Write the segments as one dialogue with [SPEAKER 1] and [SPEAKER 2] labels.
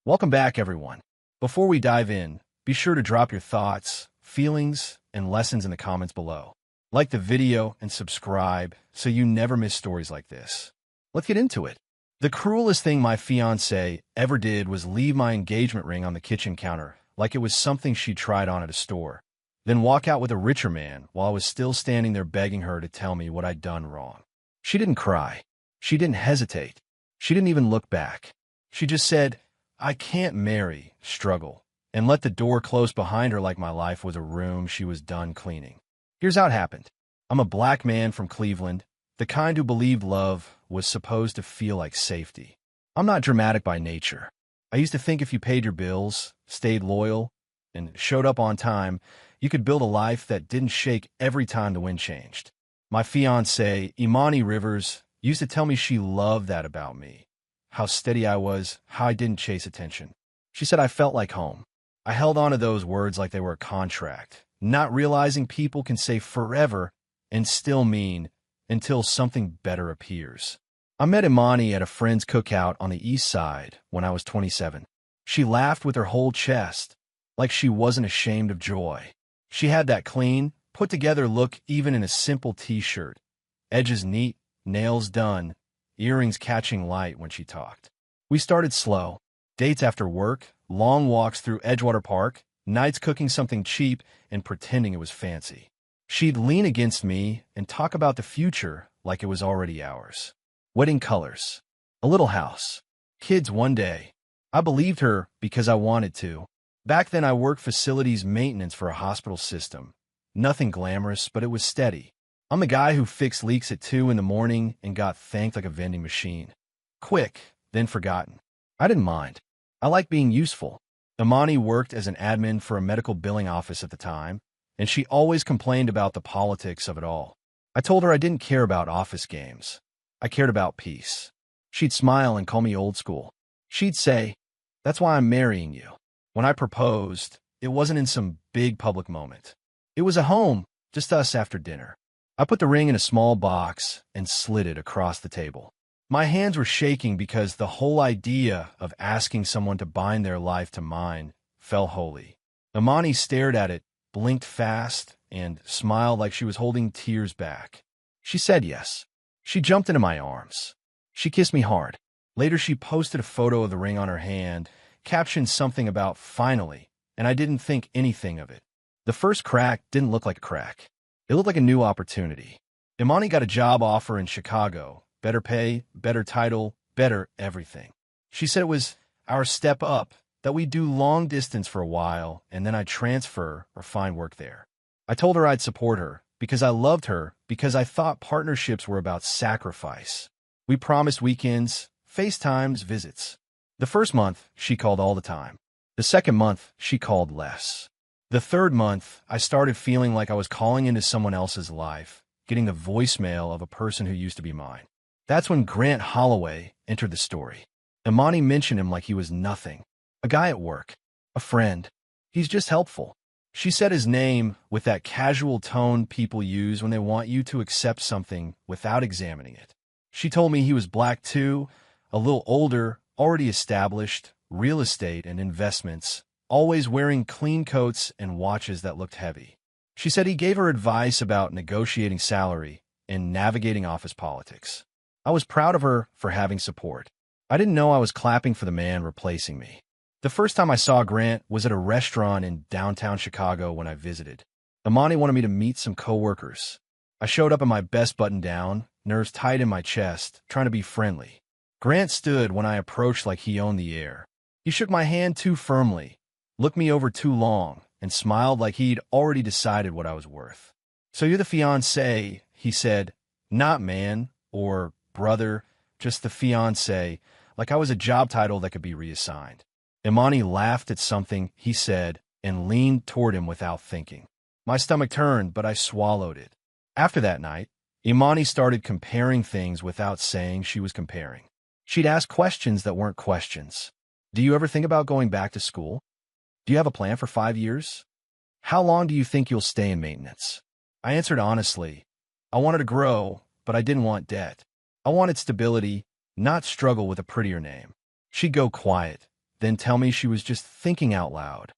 [SPEAKER 1] Welcome back, everyone. Before we dive in, be sure to drop your thoughts, feelings, and lessons in the comments below. Like the video and subscribe so you never miss stories like this. Let's get into it. The cruelest thing my fiancée ever did was leave my engagement ring on the kitchen counter like it was something she tried on at a store, then walk out with a richer man while I was still standing there begging her to tell me what I'd done wrong. She didn't cry. She didn't hesitate. She didn't even look back. She just said, "I can't marry, struggle," and let the door close behind her like my life was a room she was done cleaning. Here's how it happened. I'm a black man from Cleveland, the kind who believed love was supposed to feel like safety. I'm not dramatic by nature. I used to think if you paid your bills, stayed loyal, and showed up on time, you could build a life that didn't shake every time the wind changed. My fiancée, Imani Rivers, used to tell me she loved that about me. How steady I was, how I didn't chase attention. She said I felt like home. I held on to those words like they were a contract, not realizing people can say forever and still mean until something better appears. I met Imani at a friend's cookout on the east side when I was 27. She laughed with her whole chest, like she wasn't ashamed of joy. She had that clean, put-together look even in a simple t-shirt. Edges neat, nails done, earrings catching light when she talked. We started slow. Dates after work, long walks through Edgewater Park, nights cooking something cheap and pretending it was fancy. She'd lean against me and talk about the future like it was already ours. Wedding colors. A little house. Kids one day. I believed her because I wanted to. Back then I worked facilities maintenance for a hospital system. Nothing glamorous, but it was steady. I'm the guy who fixed leaks at 2 in the morning and got thanked like a vending machine. Quick, then forgotten. I didn't mind. I liked being useful. Imani worked as an admin for a medical billing office at the time, and she always complained about the politics of it all. I told her I didn't care about office games. I cared about peace. She'd smile and call me old school. She'd say, "That's why I'm marrying you." When I proposed, it wasn't in some big public moment. It was at home, just us after dinner. I put the ring in a small box and slid it across the table. My hands were shaking because the whole idea of asking someone to bind their life to mine felt holy. Imani stared at it, blinked fast, and smiled like she was holding tears back. She said yes. She jumped into my arms. She kissed me hard. Later, she posted a photo of the ring on her hand, captioned something about "finally," and I didn't think anything of it. The first crack didn't look like a crack. It looked like a new opportunity. Imani got a job offer in Chicago. Better pay, better title, better everything. She said it was our step up, that we'd do long distance for a while, and then I'd transfer or find work there. I told her I'd support her, because I loved her, because I thought partnerships were about sacrifice. We promised weekends, FaceTimes, visits. The first month, she called all the time. The second month, she called less. The third month, I started feeling like I was calling into someone else's life, getting the voicemail of a person who used to be mine. That's when Grant Holloway entered the story. Imani mentioned him like he was nothing. A guy at work. A friend. He's just helpful. She said his name with that casual tone people use when they want you to accept something without examining it. She told me he was black too, a little older, already established, real estate and investments, always wearing clean coats and watches that looked heavy. She said he gave her advice about negotiating salary and navigating office politics. I was proud of her for having support. I didn't know I was clapping for the man replacing me. The first time I saw Grant was at a restaurant in downtown Chicago when I visited. Imani wanted me to meet some coworkers. I showed up in my best button down, nerves tight in my chest, trying to be friendly. Grant stood when I approached like he owned the air. He shook my hand too firmly, looked me over too long, and smiled like he'd already decided what I was worth. "So you're the fiancé," he said. "Not man or brother, just the fiancé," like I was a job title that could be reassigned. Imani laughed at something he said and leaned toward him without thinking. My stomach turned, but I swallowed it. After that night, Imani started comparing things without saying she was comparing. She'd ask questions that weren't questions. "Do you ever think about going back to school? Do you have a plan for 5 years? How long do you think you'll stay in maintenance?" I answered honestly. I wanted to grow, but I didn't want debt. I wanted stability, not struggle with a prettier name. She'd go quiet, then tell me she was just thinking out loud.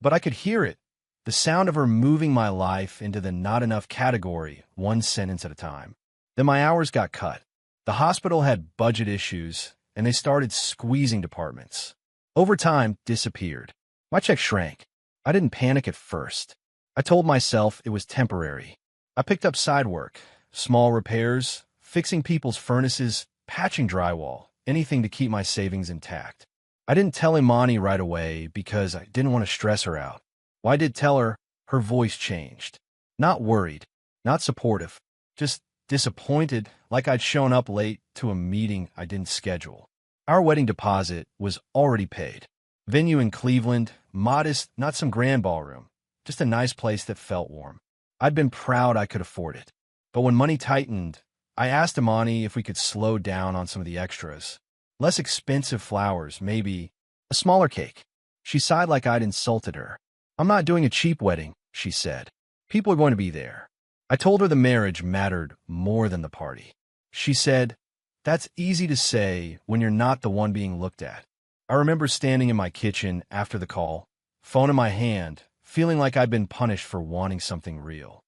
[SPEAKER 1] But I could hear it, the sound of her moving my life into the not enough category, one sentence at a time. Then my hours got cut. The hospital had budget issues, and they started squeezing departments. Overtime disappeared. My check shrank. I didn't panic at first. I told myself it was temporary. I picked up side work, small repairs, fixing people's furnaces, patching drywall, anything to keep my savings intact. I didn't tell Imani right away because I didn't want to stress her out. When I did tell her, her voice changed. Not worried, not supportive, just disappointed, like I'd shown up late to a meeting I didn't schedule. Our wedding deposit was already paid. Venue in Cleveland, modest, not some grand ballroom, just a nice place that felt warm. I'd been proud I could afford it. But when money tightened, I asked Imani if we could slow down on some of the extras. Less expensive flowers, maybe a smaller cake. She sighed like I'd insulted her. I'm not doing a cheap wedding, she said. People are going to be there. I told her the marriage mattered more than the party. She said, that's easy to say when you're not the one being looked at. I remember standing in my kitchen after the call, phone in my hand, feeling like I'd been punished for wanting something real.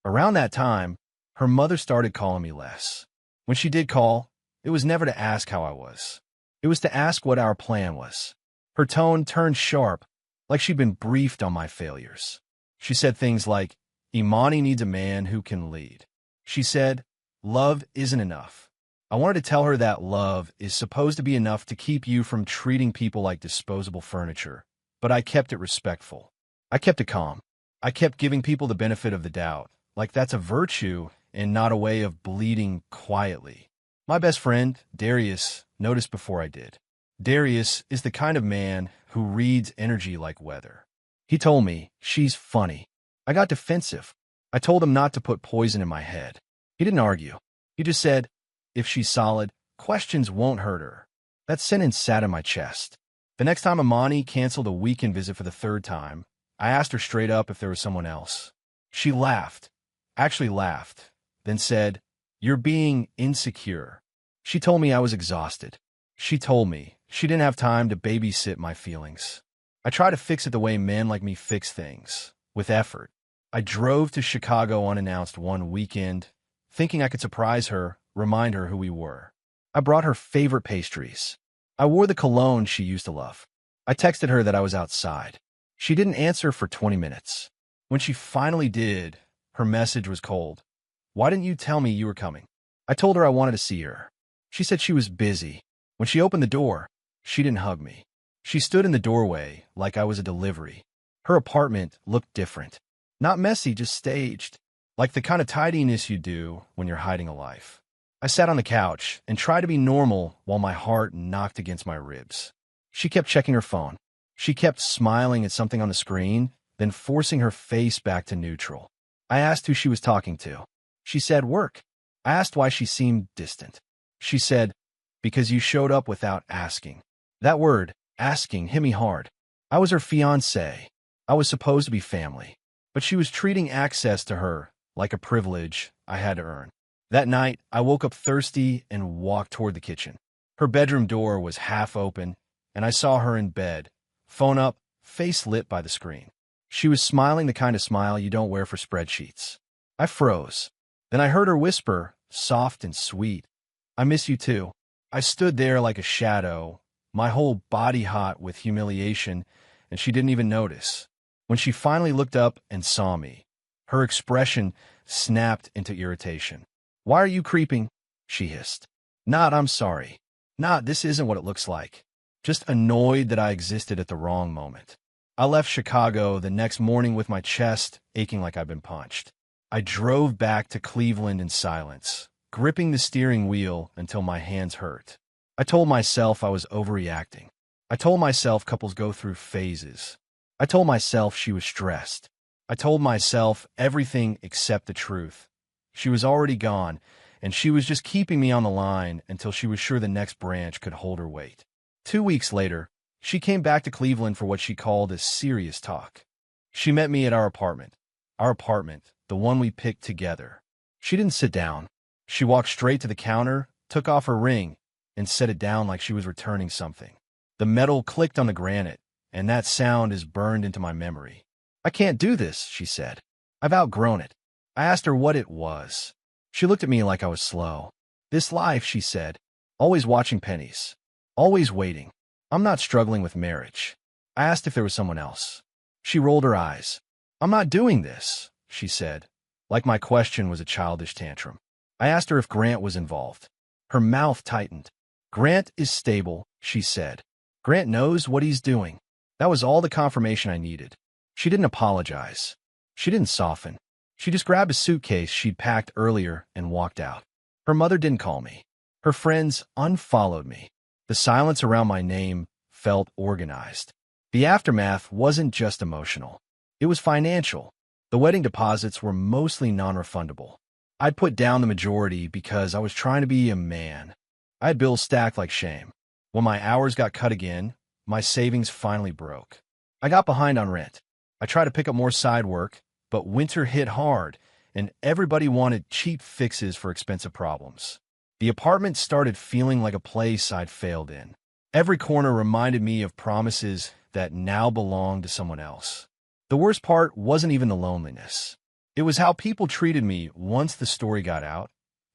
[SPEAKER 1] Around that time, her mother started calling me less. When she did call, it was never to ask how I was. It was to ask what our plan was. Her tone turned sharp, like she'd been briefed on my failures. She said things like, Imani needs a man who can lead. She said, love isn't enough. I wanted to tell her that love is supposed to be enough to keep you from treating people like disposable furniture, but I kept it respectful. I kept it calm. I kept giving people the benefit of the doubt, like that's a virtue and not a way of bleeding quietly. My best friend, Darius, noticed before I did. Darius is the kind of man who reads energy like weather. He told me, she's funny. I got defensive. I told him not to put poison in my head. He didn't argue. He just said, if she's solid, questions won't hurt her. That sentence sat in my chest. The next time Imani canceled a weekend visit for the third time, I asked her straight up if there was someone else. She laughed, actually laughed, then said, you're being insecure. She told me I was exhausted. She told me she didn't have time to babysit my feelings. I try to fix it the way men like me fix things, with effort. I drove to Chicago unannounced one weekend, thinking I could surprise her, remind her who we were. I brought her favorite pastries. I wore the cologne she used to love. I texted her that I was outside. She didn't answer for 20 minutes. When she finally did, her message was cold. Why didn't you tell me you were coming? I told her I wanted to see her. She said she was busy. When she opened the door, she didn't hug me. She stood in the doorway like I was a delivery. Her apartment looked different. Not messy, just staged. Like the kind of tidiness you do when you're hiding a life. I sat on the couch and tried to be normal while my heart knocked against my ribs. She kept checking her phone. She kept smiling at something on the screen, then forcing her face back to neutral. I asked who she was talking to. She said, work. I asked why she seemed distant. She said, because you showed up without asking. That word, asking, hit me hard. I was her fiancé. I was supposed to be family. But she was treating access to her like a privilege I had to earn. That night, I woke up thirsty and walked toward the kitchen. Her bedroom door was half open, and I saw her in bed, phone up, face lit by the screen. She was smiling the kind of smile you don't wear for spreadsheets. I froze. Then I heard her whisper, soft and sweet, I miss you too. I stood there like a shadow, my whole body hot with humiliation, and she didn't even notice. When she finally looked up and saw me, her expression snapped into irritation. Why are you creeping? She hissed. Not, I'm sorry. Not, this isn't what it looks like. Just annoyed that I existed at the wrong moment. I left Chicago the next morning with my chest aching like I'd been punched. I drove back to Cleveland in silence, gripping the steering wheel until my hands hurt. I told myself I was overreacting. I told myself couples go through phases. I told myself she was stressed. I told myself everything except the truth. She was already gone, and she was just keeping me on the line until she was sure the next branch could hold her weight. 2 weeks later, she came back to Cleveland for what she called a serious talk. She met me at our apartment, the one we picked together. She didn't sit down. She walked straight to the counter, took off her ring, and set it down like she was returning something. The metal clicked on the granite, and that sound is burned into my memory. "I can't do this," she said. "I've outgrown it." I asked her what it was. She looked at me like I was slow. "This life," she said. "Always watching pennies. Always waiting. I'm not struggling with marriage." I asked if there was someone else. She rolled her eyes. "I'm not doing this," she said, like my question was a childish tantrum. I asked her if Grant was involved. Her mouth tightened. "Grant is stable," she said. "Grant knows what he's doing." That was all the confirmation I needed. She didn't apologize. She didn't soften. She just grabbed a suitcase she'd packed earlier and walked out. Her mother didn't call me. Her friends unfollowed me. The silence around my name felt organized. The aftermath wasn't just emotional. It was financial. The wedding deposits were mostly non-refundable. I'd put down the majority because I was trying to be a man. I had bills stacked like shame. When my hours got cut again, my savings finally broke. I got behind on rent. I tried to pick up more side work, but winter hit hard, and everybody wanted cheap fixes for expensive problems. The apartment started feeling like a place I'd failed in. Every corner reminded me of promises that now belonged to someone else. The worst part wasn't even the loneliness. It was how people treated me once the story got out,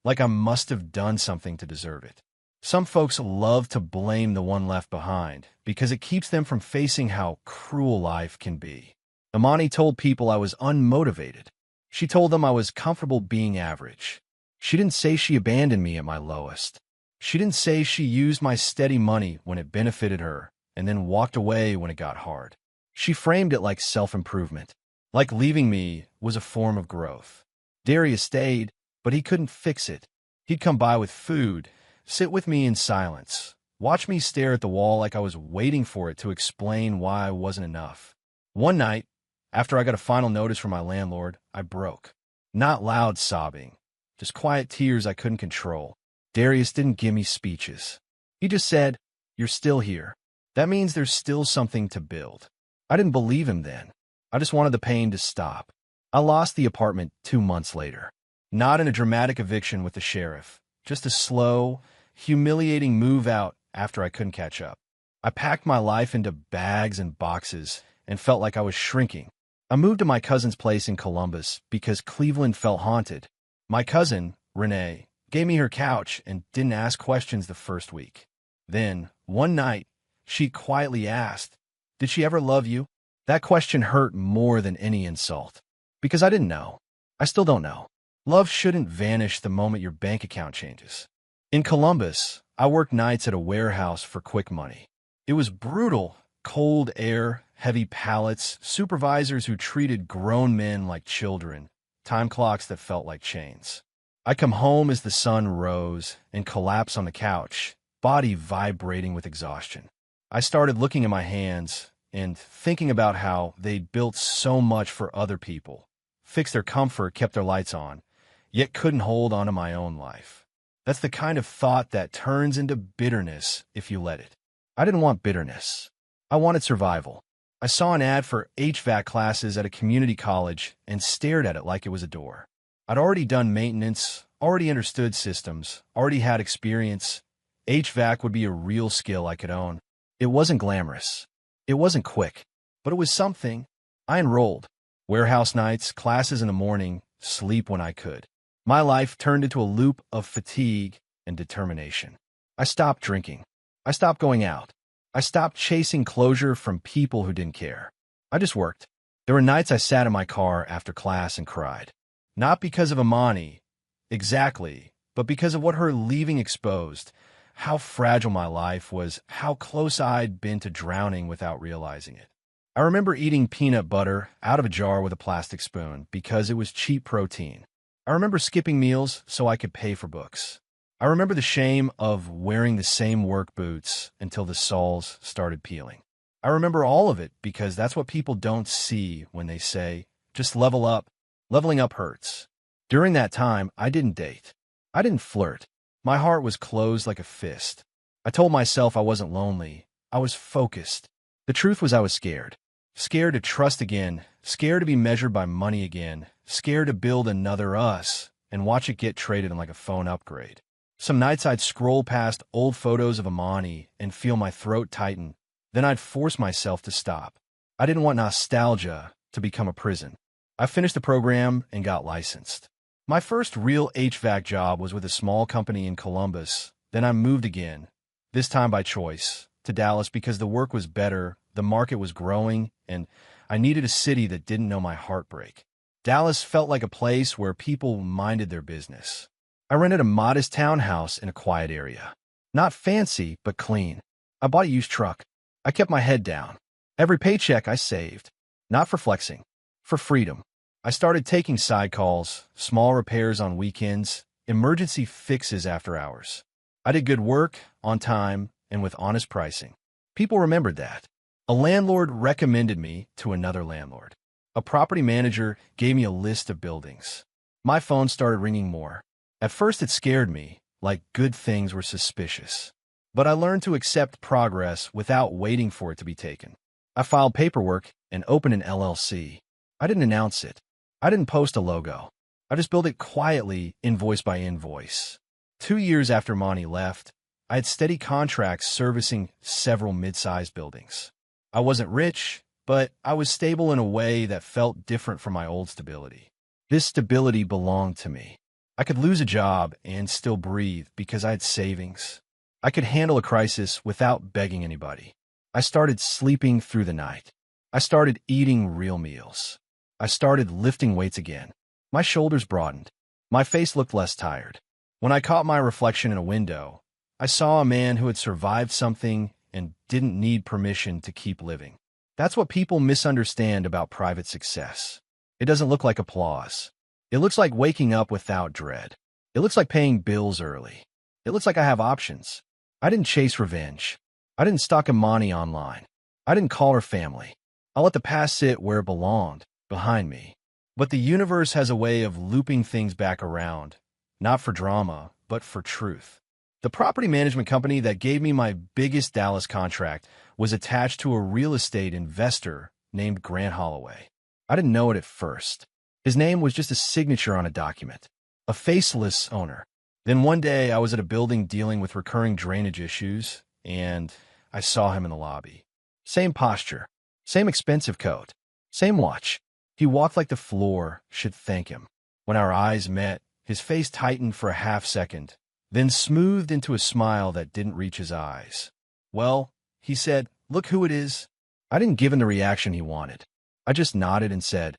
[SPEAKER 1] like I must have done something to deserve it. Some folks love to blame the one left behind because it keeps them from facing how cruel life can be. Imani told people I was unmotivated. She told them I was comfortable being average. She didn't say she abandoned me at my lowest. She didn't say she used my steady money when it benefited her and then walked away when it got hard. She framed it like self-improvement, like leaving me was a form of growth. Darius stayed, but he couldn't fix it. He'd come by with food, sit with me in silence, watch me stare at the wall like I was waiting for it to explain why I wasn't enough. One night, after I got a final notice from my landlord, I broke. Not loud sobbing, just quiet tears I couldn't control. Darius didn't give me speeches. He just said, "You're still here. That means there's still something to build." I didn't believe him then. I just wanted the pain to stop. I lost the apartment 2 months later. Not in a dramatic eviction with the sheriff, just a slow, humiliating move out after I couldn't catch up. I packed my life into bags and boxes and felt like I was shrinking. I moved to my cousin's place in Columbus because Cleveland felt haunted. My cousin, Renee, gave me her couch and didn't ask questions the first week. Then, one night, she quietly asked, "Did she ever love you?" That question hurt more than any insult. Because I didn't know. I still don't know. Love shouldn't vanish the moment your bank account changes. In Columbus, I worked nights at a warehouse for quick money. It was brutal. Cold air, heavy pallets, supervisors who treated grown men like children, time clocks that felt like chains. I'd come home as the sun rose and collapse on the couch, body vibrating with exhaustion. I started looking at my hands and thinking about how they'd built so much for other people, fixed their comfort, kept their lights on, yet couldn't hold on to my own life. That's the kind of thought that turns into bitterness if you let it. I didn't want bitterness. I wanted survival. I saw an ad for HVAC classes at a community college and stared at it like it was a door. I'd already done maintenance, already understood systems, already had experience. HVAC would be a real skill I could own. It wasn't glamorous. It wasn't quick, but it was something. I enrolled. Warehouse nights, classes in the morning, sleep when I could. My life turned into a loop of fatigue and determination. I stopped drinking. I stopped going out. I stopped chasing closure from people who didn't care. I just worked. There were nights I sat in my car after class and cried. Not because of Imani, exactly, but because of what her leaving exposed, how fragile my life was, how close I'd been to drowning without realizing it. I remember eating peanut butter out of a jar with a plastic spoon because it was cheap protein. I remember skipping meals so I could pay for books. I remember the shame of wearing the same work boots until the soles started peeling. I remember all of it because that's what people don't see when they say, "Just level up." Leveling up hurts. During that time, I didn't date. I didn't flirt. My heart was closed like a fist. I told myself I wasn't lonely. I was focused. The truth was I was scared. Scared to trust again, scared to be measured by money again, scared to build another us and watch it get traded in like a phone upgrade. Some nights I'd scroll past old photos of Imani and feel my throat tighten. Then I'd force myself to stop. I didn't want nostalgia to become a prison. I finished the program and got licensed. My first real HVAC job was with a small company in Columbus. Then I moved again, this time by choice, to Dallas because the work was better, the market was growing, and I needed a city that didn't know my heartbreak. Dallas felt like a place where people minded their business. I rented a modest townhouse in a quiet area. Not fancy, but clean. I bought a used truck. I kept my head down. Every paycheck I saved. Not for flexing, for freedom. I started taking side calls, small repairs on weekends, emergency fixes after hours. I did good work, on time, and with honest pricing. People remembered that. A landlord recommended me to another landlord. A property manager gave me a list of buildings. My phone started ringing more. At first it scared me, like good things were suspicious. But I learned to accept progress without waiting for it to be taken. I filed paperwork and opened an LLC. I didn't announce it. I didn't post a logo. I just built it quietly, invoice by invoice. 2 years after Monty left, I had steady contracts servicing several mid-sized buildings. I wasn't rich, but I was stable in a way that felt different from my old stability. This stability belonged to me. I could lose a job and still breathe because I had savings. I could handle a crisis without begging anybody. I started sleeping through the night. I started eating real meals. I started lifting weights again. My shoulders broadened. My face looked less tired. When I caught my reflection in a window, I saw a man who had survived something and didn't need permission to keep living. That's what people misunderstand about private success. It doesn't look like applause. It looks like waking up without dread. It looks like paying bills early. It looks like I have options. I didn't chase revenge. I didn't stalk Imani online. I didn't call her family. I let the past sit where it belonged, behind me. But the universe has a way of looping things back around, not for drama, but for truth. The property management company that gave me my biggest Dallas contract was attached to a real estate investor named Grant Holloway. I didn't know it at first. His name was just a signature on a document, a faceless owner. Then one day I was at a building dealing with recurring drainage issues, and I saw him in the lobby. Same posture, same expensive coat, same watch. He walked like the floor should thank him. When our eyes met, his face tightened for a half second, then smoothed into a smile that didn't reach his eyes. "Well," he said, "look who it is." I didn't give him the reaction he wanted. I just nodded and said,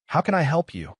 [SPEAKER 1] "How can I help you?"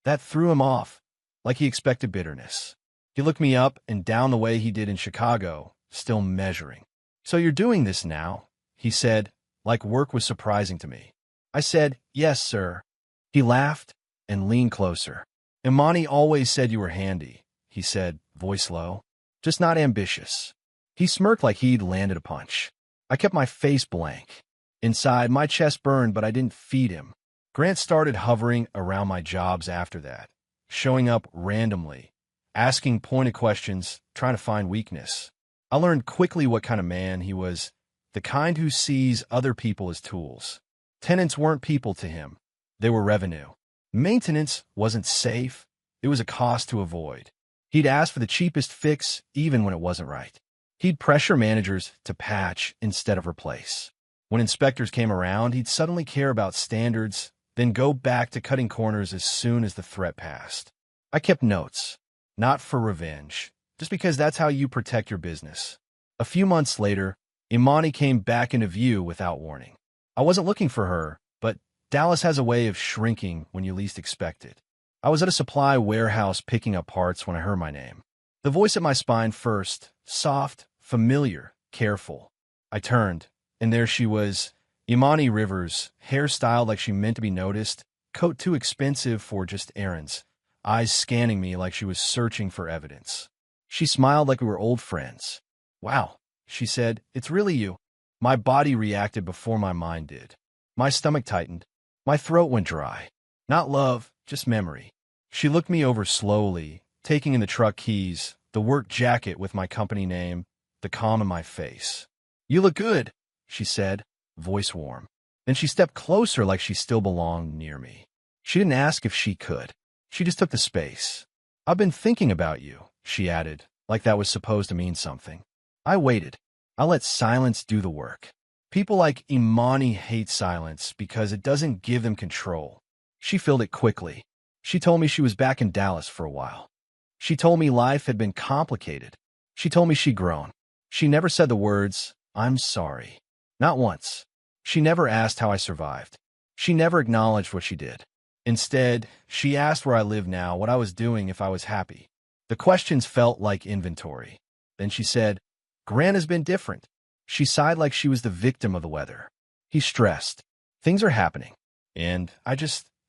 [SPEAKER 1] That threw him off, like he expected bitterness. He looked me up and down the way he did in Chicago, still measuring. "So you're doing this now?" he said, like work was surprising to me. I said, "Yes, sir." He laughed and leaned closer. "Imani always said you were handy," he said, voice low, "just not ambitious." He smirked like he'd landed a punch. I kept my face blank. Inside, my chest burned, but I didn't feed him. Grant started hovering around my jobs after that, showing up randomly, asking pointed questions, trying to find weakness. I learned quickly what kind of man he was, the kind who sees other people as tools. Tenants weren't people to him. They were revenue. Maintenance wasn't safe. It was a cost to avoid. He'd ask for the cheapest fix even when it wasn't right. He'd pressure managers to patch instead of replace. When inspectors came around, he'd suddenly care about standards, then go back to cutting corners as soon as the threat passed. I kept notes, not for revenge, just because that's how you protect your business. A few months later, Imani came back into view without warning. I wasn't looking for her, but Dallas has a way of shrinking when you least expect it. I was at a supply warehouse picking up parts when I heard my name. The voice at my spine first, soft, familiar, careful. I turned, and there she was, Imani Rivers, hair styled like she meant to be noticed, coat too expensive for just errands, eyes scanning me like she was searching for evidence. She smiled like we were old friends. "Wow," she said, "it's really you." My body reacted before my mind did. My stomach tightened. My throat went dry. Not love, just memory. She looked me over slowly, taking in the truck keys, the work jacket with my company name, the calm in my face. "You look good," she said, voice warm. Then she stepped closer like she still belonged near me. She didn't ask if she could. She just took the space. "I've been thinking about you," she added, like that was supposed to mean something. I waited. I let silence do the work. People like Imani hate silence because it doesn't give them control. She filled it quickly. She told me she was back in Dallas for a while. She told me life had been complicated. She told me she'd grown. She never said the words, "I'm sorry." Not once. She never asked how I survived. She never acknowledged what she did. Instead, she asked where I live now, what I was doing, if I was happy. The questions felt like inventory. Then she said, "Grant has been different." She sighed like she was the victim of the weather. He's stressed. Things are happening. And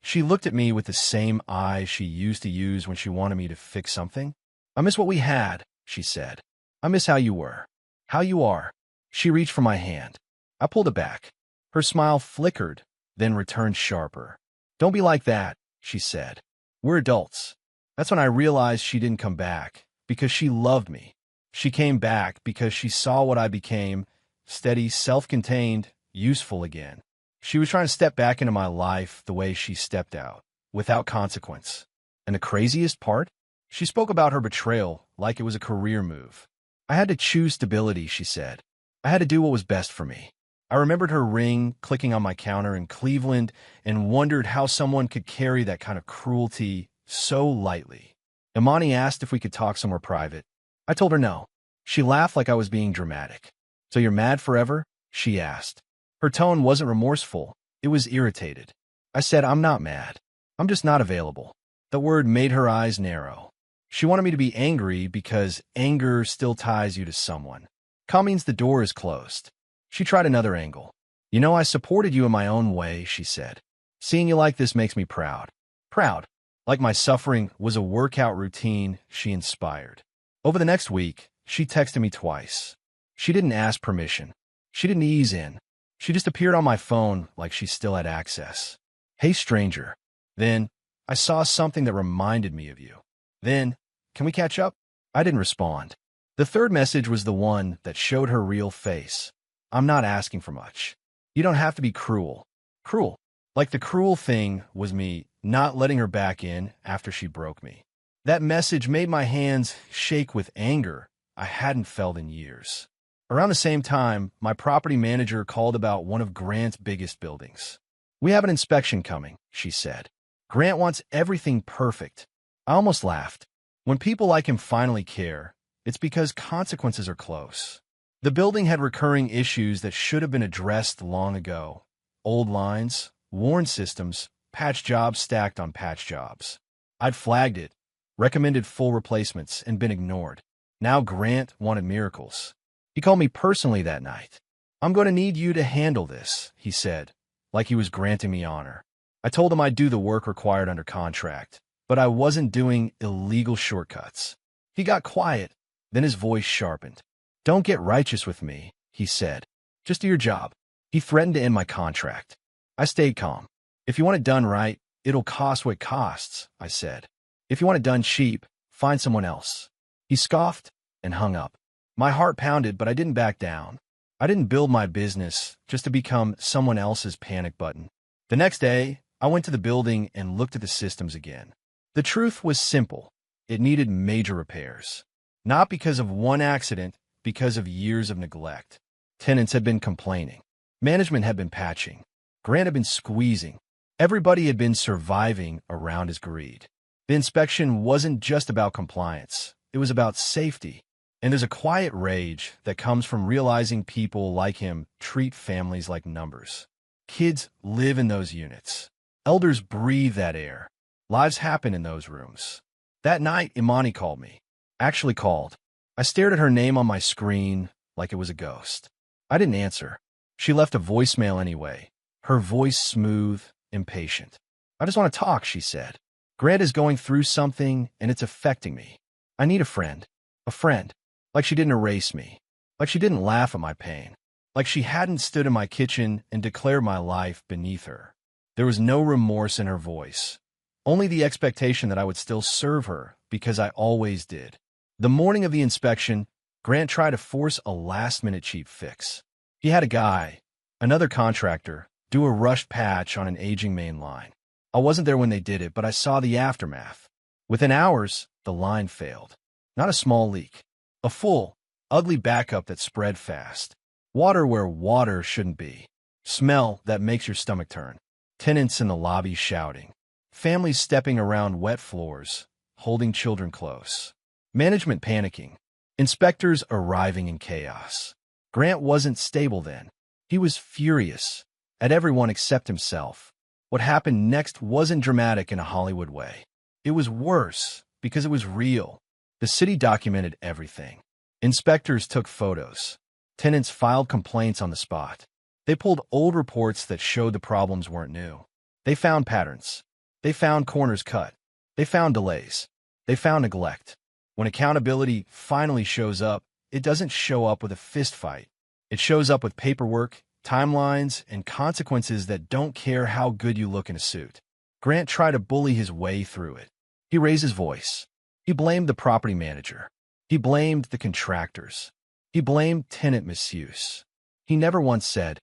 [SPEAKER 1] she looked at me with the same eyes she used to use when she wanted me to fix something. "I miss what we had," she said. "I miss how you were. How you are." She reached for my hand. I pulled it back. Her smile flickered, then returned sharper. "Don't be like that," she said. "We're adults." That's when I realized she didn't come back because she loved me. She came back because she saw what I became, steady, self-contained, useful again. She was trying to step back into my life the way she stepped out, without consequence. And the craziest part? She spoke about her betrayal like it was a career move. "I had to choose stability," she said. "I had to do what was best for me." I remembered her ring clicking on my counter in Cleveland and wondered how someone could carry that kind of cruelty so lightly. Imani asked if we could talk somewhere private. I told her no. She laughed like I was being dramatic. "So you're mad forever?" she asked. Her tone wasn't remorseful. It was irritated. I said, "I'm not mad. I'm just not available." The word made her eyes narrow. She wanted me to be angry because anger still ties you to someone. Calm means the door is closed. She tried another angle. "You know, I supported you in my own way," she said. "Seeing you like this makes me proud." Proud. Like my suffering was a workout routine she inspired. Over the next week, she texted me twice. She didn't ask permission. She didn't ease in. She just appeared on my phone like she still had access. "Hey, stranger." Then, "I saw something that reminded me of you." Then, "Can we catch up?" I didn't respond. The third message was the one that showed her real face. "I'm not asking for much. You don't have to be cruel." Cruel. Like the cruel thing was me not letting her back in after she broke me. That message made my hands shake with anger I hadn't felt in years. Around the same time, my property manager called about one of Grant's biggest buildings. "We have an inspection coming," she said. "Grant wants everything perfect." I almost laughed. When people like him finally care, it's because consequences are close. The building had recurring issues that should have been addressed long ago. Old lines, worn systems, patch jobs stacked on patch jobs. I'd flagged it, recommended full replacements, and been ignored. Now Grant wanted miracles. He called me personally that night. "I'm going to need you to handle this," he said, like he was granting me honor. I told him I'd do the work required under contract, but I wasn't doing illegal shortcuts. He got quiet, then his voice sharpened. "Don't get righteous with me," he said. "Just do your job." He threatened to end my contract. I stayed calm. "If you want it done right, it'll cost what it costs," I said. "If you want it done cheap, find someone else." He scoffed and hung up. My heart pounded, but I didn't back down. I didn't build my business just to become someone else's panic button. The next day, I went to the building and looked at the systems again. The truth was simple. It needed major repairs. Not because of one accident, because of years of neglect. Tenants had been complaining. Management had been patching. Grant had been squeezing. Everybody had been surviving around his greed. The inspection wasn't just about compliance. It was about safety. And there's a quiet rage that comes from realizing people like him treat families like numbers. Kids live in those units. Elders breathe that air. Lives happen in those rooms. That night, Imani called me. Actually called. I stared at her name on my screen like it was a ghost. I didn't answer. She left a voicemail anyway, her voice smooth, impatient. "I just want to talk," she said. "Grant is going through something, and it's affecting me. I need a friend. A friend." Like she didn't erase me. Like she didn't laugh at my pain. Like she hadn't stood in my kitchen and declared my life beneath her. There was no remorse in her voice. Only the expectation that I would still serve her because I always did. The morning of the inspection, Grant tried to force a last-minute cheap fix. He had a guy, another contractor, do a rushed patch on an aging main line. I wasn't there when they did it, but I saw the aftermath. Within hours, the line failed. Not a small leak. A full, ugly backup that spread fast. Water where water shouldn't be. Smell that makes your stomach turn. Tenants in the lobby shouting. Families stepping around wet floors, holding children close. Management panicking. Inspectors arriving in chaos. Grant wasn't stable then. He was furious at everyone except himself. What happened next wasn't dramatic in a Hollywood way. It was worse because it was real. The city documented everything. Inspectors took photos. Tenants filed complaints on the spot. They pulled old reports that showed the problems weren't new. They found patterns. They found corners cut. They found delays. They found neglect. When accountability finally shows up, it doesn't show up with a fist fight. It shows up with paperwork, timelines, and consequences that don't care how good you look in a suit. Grant tried to bully his way through it. He raised his voice. He blamed the property manager. He blamed the contractors. He blamed tenant misuse. He never once said,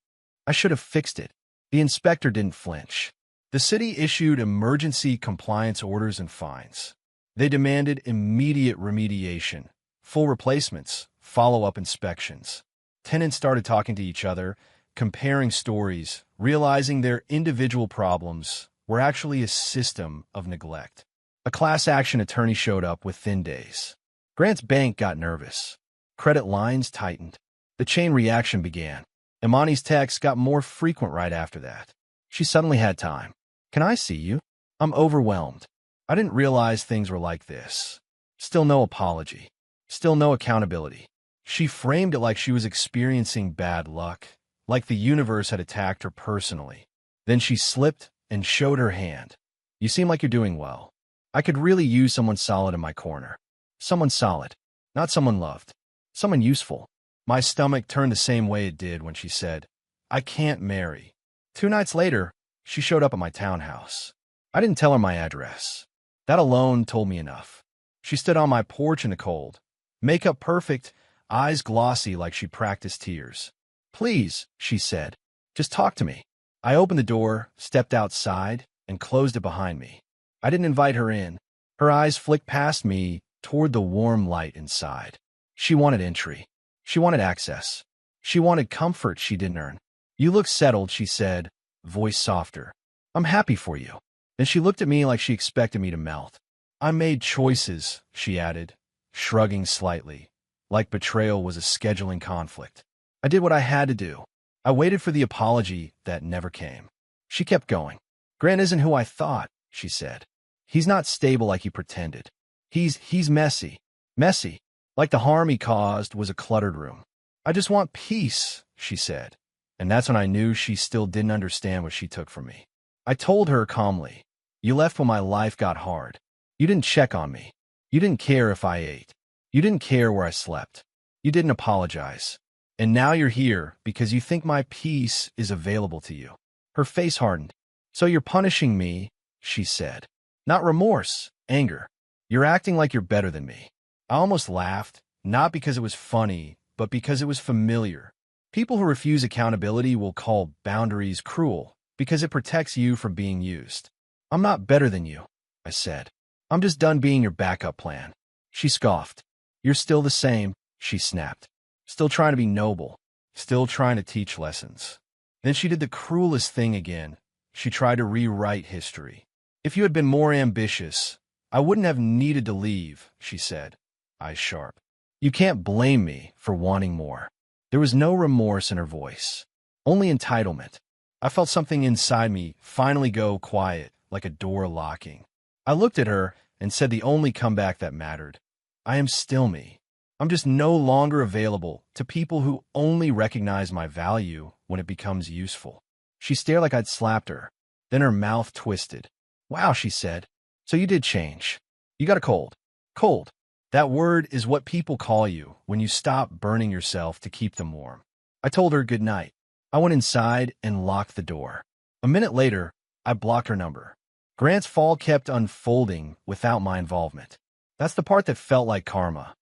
[SPEAKER 1] "I should have fixed it." The inspector didn't flinch. The city issued emergency compliance orders and fines. They demanded immediate remediation, full replacements, follow-up inspections. Tenants started talking to each other, comparing stories, realizing their individual problems were actually a system of neglect. A class action attorney showed up within days. Grant's bank got nervous. Credit lines tightened. The chain reaction began. Imani's texts got more frequent right after that. She suddenly had time. "Can I see you? I'm overwhelmed. I didn't realize things were like this." Still no apology. Still no accountability. She framed it like she was experiencing bad luck, like the universe had attacked her personally. Then she slipped and showed her hand. "You seem like you're doing well. I could really use someone solid in my corner. Someone solid. Not someone loved. Someone useful." My stomach turned the same way it did when she said, "I can't marry." 2 nights later, she showed up at my townhouse. I didn't tell her my address. That alone told me enough. She stood on my porch in the cold. Makeup perfect, eyes glossy like she practiced tears. "Please," she said, "just talk to me." I opened the door, stepped outside, and closed it behind me. I didn't invite her in. Her eyes flicked past me toward the warm light inside. She wanted entry. She wanted access. She wanted comfort she didn't earn. "You look settled," she said, voice softer. "I'm happy for you." Then she looked at me like she expected me to melt. "I made choices," she added, shrugging slightly, like betrayal was a scheduling conflict. "I did what I had to do. I waited for the apology that never came." She kept going. "Grant isn't who I thought," she said. "He's not stable like he pretended. He's messy. Messy. Like the harm he caused was a cluttered room." "I just want peace," she said. And that's when I knew she still didn't understand what she took from me. I told her calmly, "You left when my life got hard. You didn't check on me. You didn't care if I ate. You didn't care where I slept. You didn't apologize. And now you're here because you think my peace is available to you." Her face hardened. "So you're punishing me," she said. "Not remorse, anger. You're acting like you're better than me." I almost laughed, not because it was funny, but because it was familiar. People who refuse accountability will call boundaries cruel because it protects you from being used. "I'm not better than you," I said. "I'm just done being your backup plan." She scoffed. "You're still the same," she snapped. "Still trying to be noble. Still trying to teach lessons." Then she did the cruelest thing again. She tried to rewrite history. "If you had been more ambitious, I wouldn't have needed to leave," she said, eyes sharp. "You can't blame me for wanting more." There was no remorse in her voice, only entitlement. I felt something inside me finally go quiet, like a door locking. I looked at her and said the only comeback that mattered. "I am still me. I'm just no longer available to people who only recognize my value when it becomes useful." She stared like I'd slapped her. Then her mouth twisted. "Wow," she said. "So you did change. You got a cold." Cold. That word is what people call you when you stop burning yourself to keep them warm. I told her good night. I went inside and locked the door. A minute later, I blocked her number. Grant's fall kept unfolding without my involvement. That's the part that felt like karma.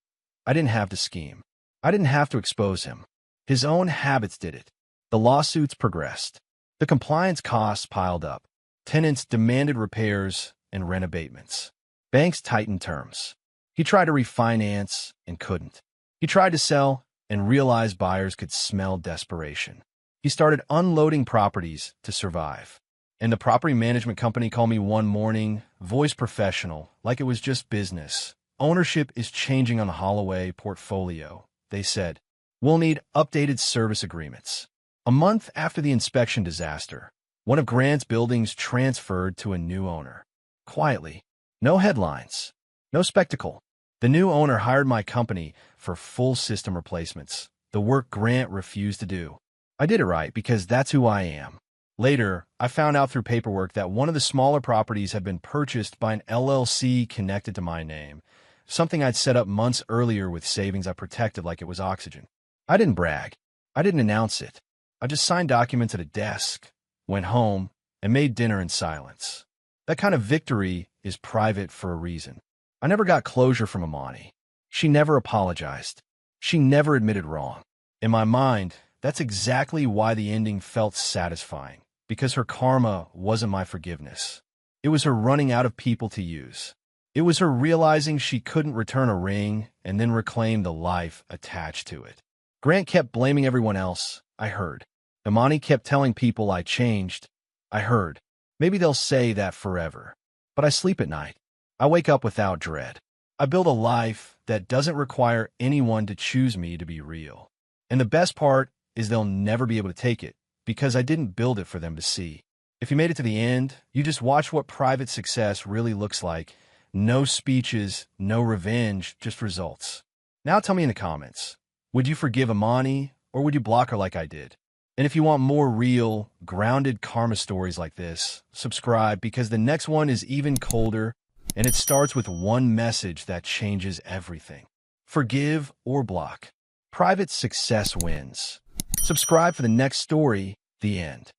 [SPEAKER 1] I didn't have to scheme. I didn't have to expose him. His own habits did it. The lawsuits progressed. The compliance costs piled up. Tenants demanded repairs and rent abatements. Banks tightened terms. He tried to refinance and couldn't. He tried to sell and realized buyers could smell desperation. He started unloading properties to survive. And the property management company called me one morning, voice professional, like it was just business. Ownership is changing on the Holloway portfolio, they said. We'll need updated service agreements. A month after the inspection disaster, one of Grant's buildings transferred to a new owner. Quietly. No headlines. No spectacle. The new owner hired my company for full system replacements, the work Grant refused to do. I did it right because that's who I am. Later, I found out through paperwork that one of the smaller properties had been purchased by an LLC connected to my name, something I'd set up months earlier with savings I protected like it was oxygen. I didn't brag. I didn't announce it. I just signed documents at a desk, went home, and made dinner in silence. That kind of victory is private for a reason. I never got closure from Amani. She never apologized. She never admitted wrong. In my mind, that's exactly why the ending felt satisfying, because her karma wasn't my forgiveness. It was her running out of people to use. It was her realizing she couldn't return a ring and then reclaim the life attached to it. Grant kept blaming everyone else, I heard. Imani kept telling people I changed, I heard. Maybe they'll say that forever. But I sleep at night. I wake up without dread. I build a life that doesn't require anyone to choose me to be real. And the best part is they'll never be able to take it, because I didn't build it for them to see. If you made it to the end, you just watch what private success really looks like. No speeches, no revenge, just results. Now tell me in the comments, would you forgive Imani, or would you block her like I did? And if you want more real, grounded karma stories like this, subscribe, because the next one is even colder, and it starts with one message that changes everything. Forgive or block. Private success wins. Subscribe for the next story, the end.